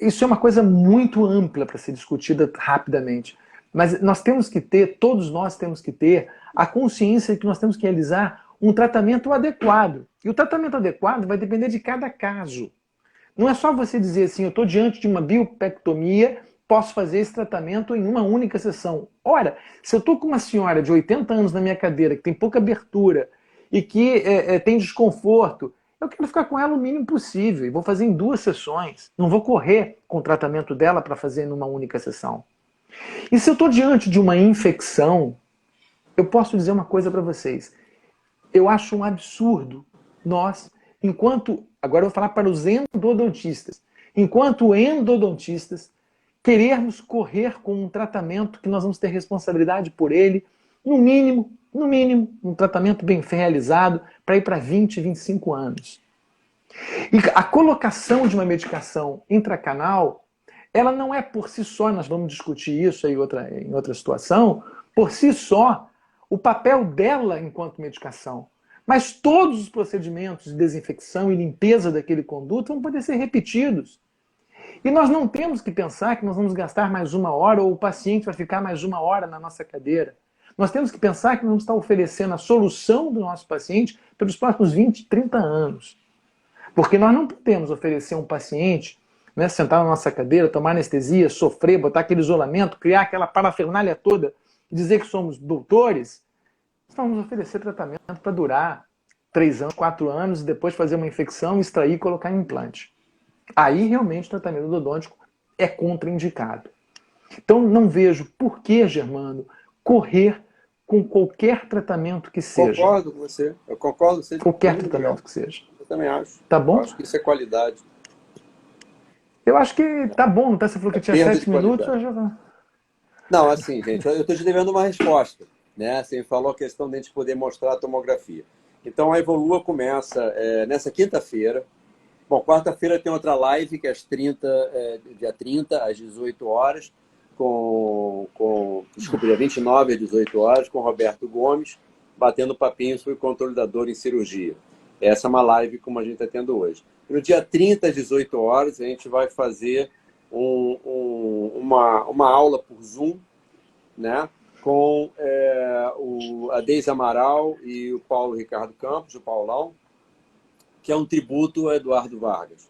isso é uma coisa muito ampla para ser discutida rapidamente. Mas nós temos que ter, todos nós temos que ter, a consciência de que nós temos que realizar um tratamento adequado. E o tratamento adequado vai depender de cada caso. Não é só você dizer assim, eu estou diante de uma biopectomia, posso fazer esse tratamento em uma única sessão. Ora, se eu estou com uma senhora de 80 anos na minha cadeira, que tem pouca abertura e que tem desconforto, eu quero ficar com ela o mínimo possível e vou fazer em 2 sessões. Não vou correr com o tratamento dela para fazer numa única sessão. E se eu estou diante de uma infecção, eu posso dizer uma coisa para vocês. Eu acho um absurdo nós, agora eu vou falar para os endodontistas, enquanto endodontistas, querermos correr com um tratamento que nós vamos ter responsabilidade por ele, no mínimo, um tratamento bem realizado para ir para 20, 25 anos. E a colocação de uma medicação intracanal, ela não é por si só, nós vamos discutir isso aí em outra situação, por si só, o papel dela enquanto medicação. Mas todos os procedimentos de desinfecção e limpeza daquele conduto vão poder ser repetidos. E nós não temos que pensar que nós vamos gastar mais 1 hora ou o paciente vai ficar mais 1 hora na nossa cadeira. Nós temos que pensar que nós vamos estar oferecendo a solução do nosso paciente pelos próximos 20, 30 anos. Porque nós não podemos oferecer a um paciente, né, sentar na nossa cadeira, tomar anestesia, sofrer, botar aquele isolamento, criar aquela parafernália toda e dizer que somos doutores. Nós vamos oferecer tratamento para durar 3 anos, 4 anos e depois fazer uma infecção, extrair e colocar em implante. Aí realmente o tratamento endodôntico é contraindicado. Então não vejo por que, Germano, correr com qualquer tratamento que seja. Concordo com você. Eu concordo com você. Qualquer tratamento que seja. Eu também acho. Tá bom? Eu acho que isso é qualidade. Eu acho que tá bom, não tá? Você falou que tinha 7 minutos. Eu já... Não, assim, gente, eu estou te devendo uma resposta. Né? Você falou a questão de a gente poder mostrar a tomografia. Então a Evolua começa nessa quinta-feira. Bom, quarta-feira tem outra live, que é dia 30, às 18 horas, desculpa, dia 29 às 18 horas, com Roberto Gomes, batendo papinho sobre o controle da dor em cirurgia. Essa é uma live como a gente está tendo hoje. No dia 30 às 18 horas, a gente vai fazer uma aula por Zoom, né? Com a Deise Amaral e o Paulo Ricardo Campos, o Paulão, que é um tributo a Eduardo Vargas.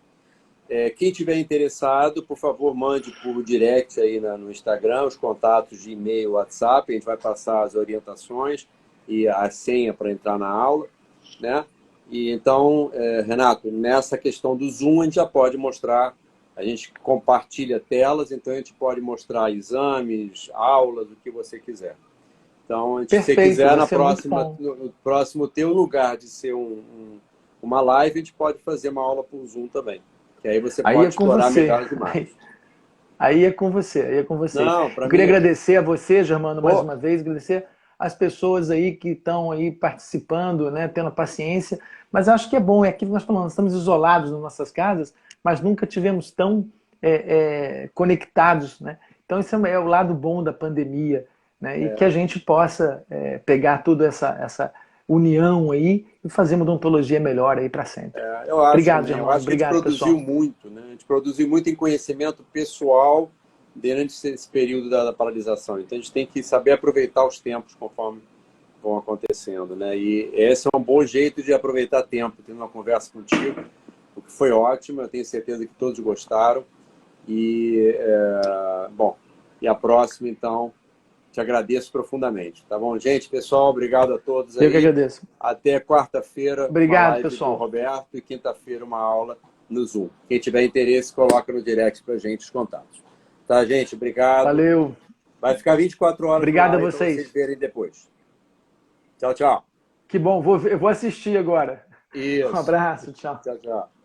Quem tiver interessado, por favor, mande por direct aí no Instagram, os contatos de e-mail, WhatsApp, a gente vai passar as orientações e a senha para entrar na aula, né? E então, Renato, nessa questão do Zoom, a gente já pode mostrar, a gente compartilha telas, então a gente pode mostrar exames, aulas, o que você quiser. Então, se você quiser, no próximo teu lugar de ser uma live, a gente pode fazer uma aula por Zoom também. Que aí você pode explorar melhor as imagens. Aí é com você, Não, eu queria agradecer a você, Germano, mais uma vez, agradecer as pessoas aí que estão aí participando, né, tendo paciência, mas acho que é bom, é aquilo que nós falamos, estamos isolados nas nossas casas, mas nunca tivemos tão conectados, né? Então esse é o lado bom da pandemia, né? E que a gente possa pegar toda essa união aí e fazer uma odontologia melhor aí para sempre. Eu acho, obrigado, né? Germano. Eu acho Obrigado, que a gente produziu pessoal. muito, né? A gente produziu muito em conhecimento pessoal durante esse período da paralisação. Então a gente tem que saber aproveitar os tempos conforme vão acontecendo, né? E esse é um bom jeito de aproveitar tempo, tendo uma conversa contigo, o que foi ótimo. Eu tenho certeza que todos gostaram. E, bom, e a próxima, então, te agradeço profundamente, tá bom? Gente, pessoal, obrigado a todos aí. Eu que agradeço. Até quarta-feira, obrigado, uma live pessoal. do Roberto, e quinta-feira uma aula no Zoom. Quem tiver interesse, coloca no direct pra gente os contatos. Tá, gente? Obrigado. Valeu. Vai ficar 24 horas Obrigado no ar, a vocês. para vocês verem depois. Tchau, tchau. Que bom, eu vou assistir agora. Isso. Um abraço, tchau. Tchau, tchau.